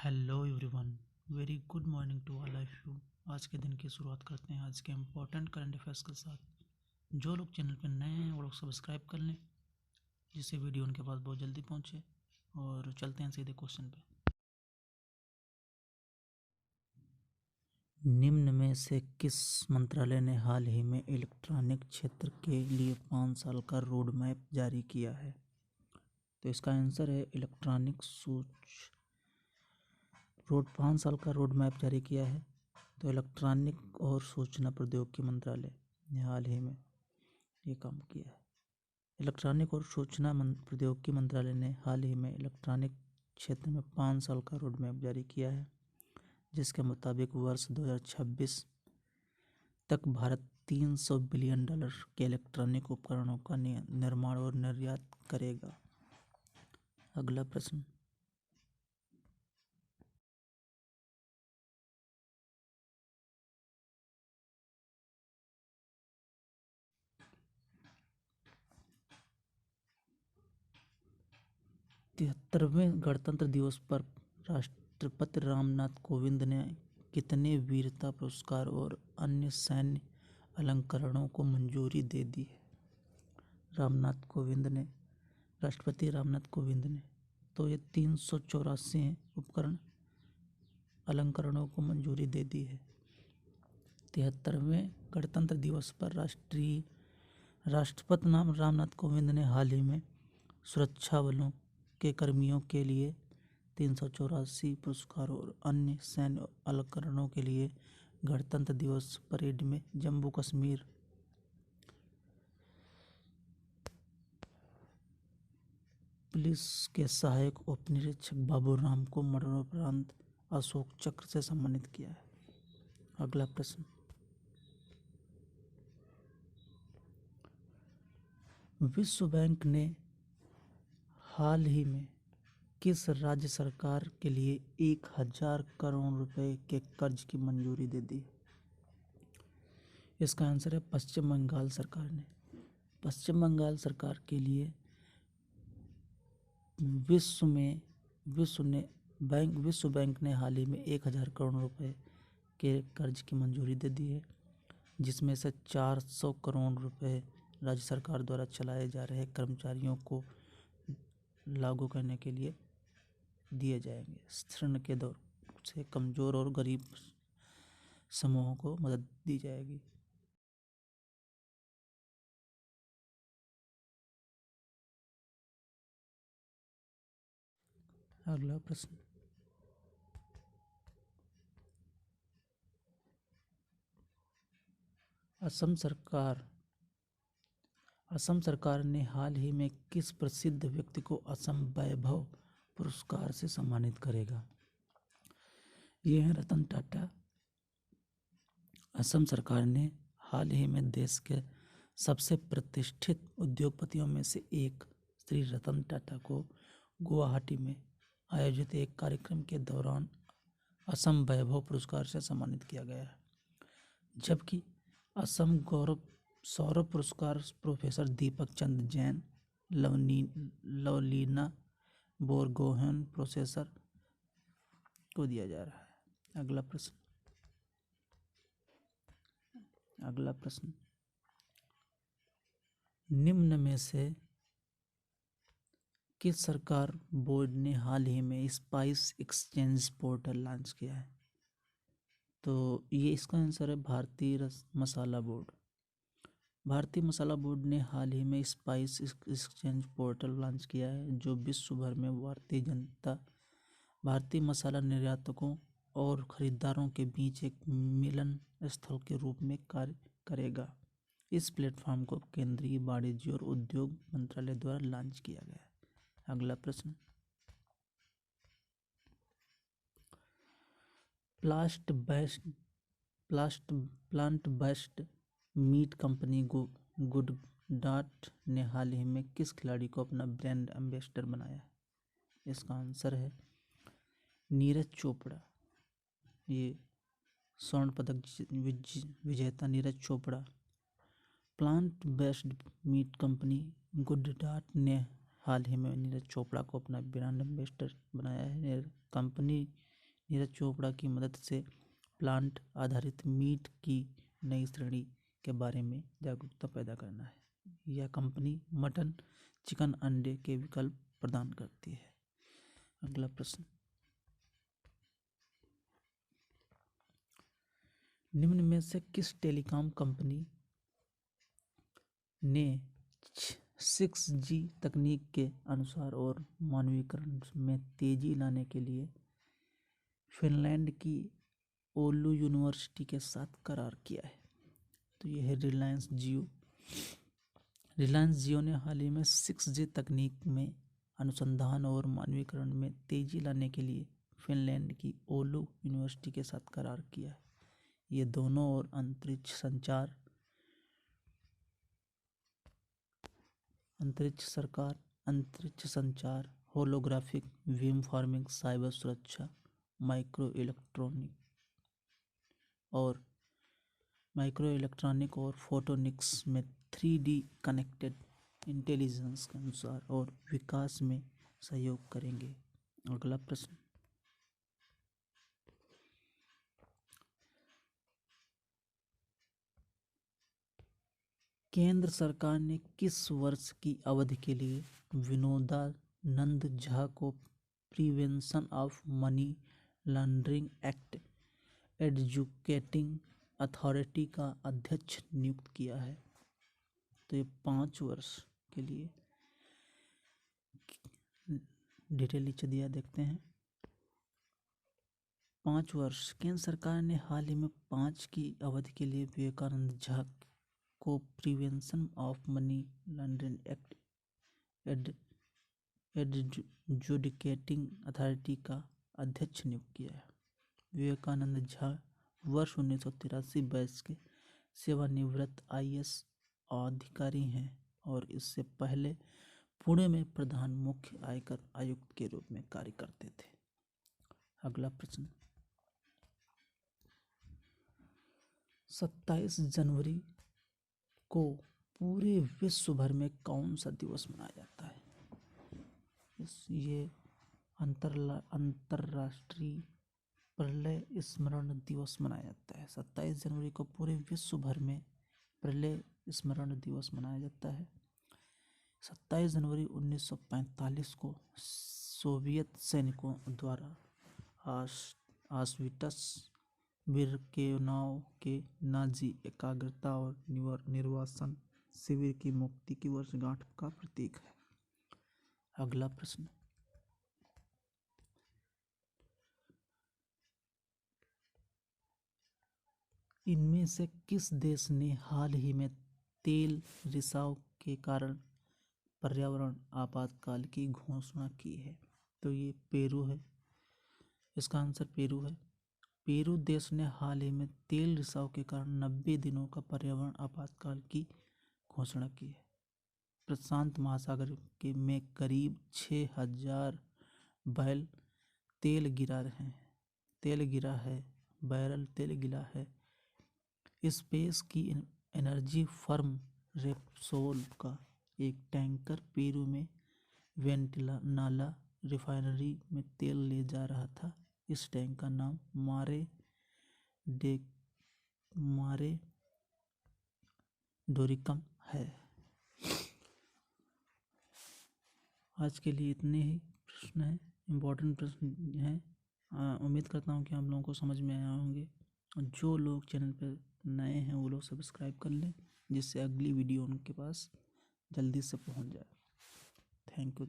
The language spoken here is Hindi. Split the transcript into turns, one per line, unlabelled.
Hello everyone, very good morning to all of you. आज के दिन की शुरुआत करते हैं आज के इम्पोर्टेंट करंट अफेयर्स के साथ। जो लोग चैनल पर नए हैं वो लोग सब्सक्राइब कर लें, जिससे वीडियो उनके पास बहुत जल्दी पहुंचे। और चलते हैं सीधे क्वेश्चन पे। निम्न में से किस मंत्रालय ने हाल ही में इलेक्ट्रॉनिक क्षेत्र के लिए 5 साल का रोड मैप जारी किया है? तो इसका आंसर है इलेक्ट्रॉनिक रोड 5 साल का रोड मैप जारी किया है। तो इलेक्ट्रॉनिक और सूचना प्रौद्योगिकी मंत्रालय ने हाल ही में ये काम किया है। इलेक्ट्रॉनिक और सूचना प्रौद्योगिकी मंत्रालय ने हाल ही में इलेक्ट्रॉनिक क्षेत्र में 5 साल का रोड मैप जारी किया है, जिसके मुताबिक वर्ष 2026 तक भारत $300 बिलियन के इलेक्ट्रॉनिक उपकरणों का निर्माण और निर्यात करेगा। अगला प्रश्न। तिहत्तरवें गणतंत्र दिवस पर राष्ट्रपति रामनाथ कोविंद ने कितने वीरता पुरस्कार और अन्य सैन्य अलंकरणों को मंजूरी दे दी है? राष्ट्रपति रामनाथ कोविंद ने तो ये 384 उपकरण अलंकरणों को मंजूरी दे दी है। 73वें गणतंत्र दिवस पर राष्ट्रपति रामनाथ कोविंद ने हाल ही में सुरक्षा बलों के कर्मियों के लिए 384 पुरस्कार और अन्य सैन्य अलंकरणों के लिए गणतंत्र दिवस परेड में जम्मू कश्मीर पुलिस के सहायक उप निरीक्षक बाबूराम को मरणोपरांत अशोक चक्र से सम्मानित किया है। अगला प्रश्न। विश्व बैंक ने हाल ही में किस राज्य सरकार के लिए 1000 करोड़ रुपए के कर्ज की मंजूरी दे दी? इसका आंसर है पश्चिम बंगाल सरकार ने। पश्चिम बंगाल सरकार के लिए विश्व बैंक ने हाल ही में 1000 करोड़ रुपए के कर्ज की मंजूरी दे दी है, जिसमें से 400 करोड़ रुपए राज्य सरकार द्वारा चलाए जा रहे कर्मचारियों को लागू करने के लिए दिए जाएंगे। ऋण के दौर से कमजोर और गरीब समूहों को मदद दी जाएगी। अगला प्रश्न। असम सरकार ने हाल ही में किस प्रसिद्ध व्यक्ति को असम वैभव पुरस्कार से सम्मानित करेगा? ये है रतन टाटा। असम सरकार ने हाल ही में देश के सबसे प्रतिष्ठित उद्योगपतियों में से एक श्री रतन टाटा को गुवाहाटी में आयोजित एक कार्यक्रम के दौरान असम वैभव पुरस्कार से सम्मानित किया गया है, जबकि असम गौरव सौरभ पुरस्कार प्रोफेसर दीपक चंद्र जैन, लवलीना बोरगोहेन प्रोफेसर को दिया जा रहा है। अगला प्रश्न। निम्न में से किस सरकार बोर्ड ने हाल ही में स्पाइस एक्सचेंज पोर्टल लॉन्च किया है? तो ये इसका आंसर है भारतीय मसाला बोर्ड। भारतीय मसाला बोर्ड ने हाल ही में स्पाइस एक्सचेंज पोर्टल लॉन्च किया है, जो विश्व भर में भारतीय मसाला निर्यातकों और खरीदारों के बीच एक मिलन स्थल के रूप में कार्य करेगा। इस प्लेटफॉर्म को केंद्रीय वाणिज्य और उद्योग मंत्रालय द्वारा लॉन्च किया गया है। अगला प्रश्न। Plant based meat company GoodDot ने हाल ही में किस खिलाड़ी को अपना ब्रांड एम्बेसडर बनाया है? इसका आंसर है नीरज चोपड़ा। ये स्वर्ण पदक विजेता Neeraj Chopra plant based meat company GoodDot ने हाल ही में नीरज चोपड़ा को अपना ब्रांड एम्बेसडर बनाया है। कंपनी नीरज चोपड़ा की मदद से प्लांट आधारित मीट की नई श्रेणी के बारे में जागरूकता पैदा करना है। यह कंपनी मटन, चिकन, अंडे के विकल्प प्रदान करती है। अगला प्रश्न, निम्न में से किस टेलीकॉम कंपनी ने 6G तकनीक के अनुसार और मानवीकरण में तेजी लाने के लिए फिनलैंड की ओलू यूनिवर्सिटी के साथ करार किया है? तो यह है रिलायंस जियो। रिलायंस जियो ने हाल ही में 6G तकनीक में अनुसंधान और मानवीकरण में तेजी लाने के लिए फिनलैंड की ओलू यूनिवर्सिटी के साथ करार किया है। ये दोनों और अंतरिक्ष संचार, होलोग्राफिक बीम फार्मिंग, साइबर सुरक्षा, माइक्रो इलेक्ट्रॉनिक और फोटोनिक्स में 3D कनेक्टेड इंटेलिजेंस के अनुसार और विकास में सहयोग करेंगे। अगला प्रश्न, केंद्र सरकार ने किस वर्ष की अवधि के लिए विनोदानंद झा को prevention of money laundering act educating authority का अध्यक्ष नियुक्त किया है? तो ये 5 वर्ष के लिए। डिटेल नीचे दिया, देखते हैं। 5 वर्ष। केंद्र सरकार ने हाल ही में 5 की अवधि के लिए विवेकानंद झा को prevention of money laundering act educating authority का अध्यक्ष नियुक्त किया है। विवेकानंद झा वर्ष 1983 बैच के सेवानिवृत्त IAS अधिकारी हैं और इससे पहले पुणे में प्रधान मुख्य आयकर आयुक्त के रूप में कार्य करते थे। अगला प्रश्न, 27 जनवरी को पूरे विश्व भर में कौन सा दिवस मनाया जाता है? ये अंतर्राष्ट्रीय प्रलय स्मरण दिवस मनाया जाता है। 27 जनवरी को पूरे विश्व भर में प्रलय स्मरण दिवस मनाया जाता है। 27 जनवरी 1945 को सोवियत सैनिकों द्वारा ऑश्विट्ज़ बिरकेनौ के नाजी एकाग्रता और निर्वासन शिविर की मुक्ति की वर्षगांठ का प्रतीक है। अगला प्रश्न, इनमें से किस देश ने हाल ही में तेल रिसाव के कारण पर्यावरण आपातकाल की घोषणा की है? तो ये पेरू है। इसका आंसर पेरू है। पेरू देश ने हाल ही में तेल रिसाव के कारण 90 दिनों का पर्यावरण आपातकाल की घोषणा की है। प्रशांत महासागर में करीब 6000 बैरल तेल गिरा है। स्पेस की एनर्जी फर्म रेप्सोल का एक टैंकर पेरू में वेंटिनाला रिफाइनरी में तेल ले जा रहा था। इस टैंक का नाम मारे डोरिकम है। आज के लिए इतने ही प्रश्न हैं, इम्पोर्टेंट प्रश्न हैं। उम्मीद करता हूँ कि आप लोगों को समझ में आए होंगे। और जो लोग चैनल पर नए हैं वो लोग सब्सक्राइब कर लें, जिससे अगली वीडियो उनके पास जल्दी से पहुँच जाए। Thank you.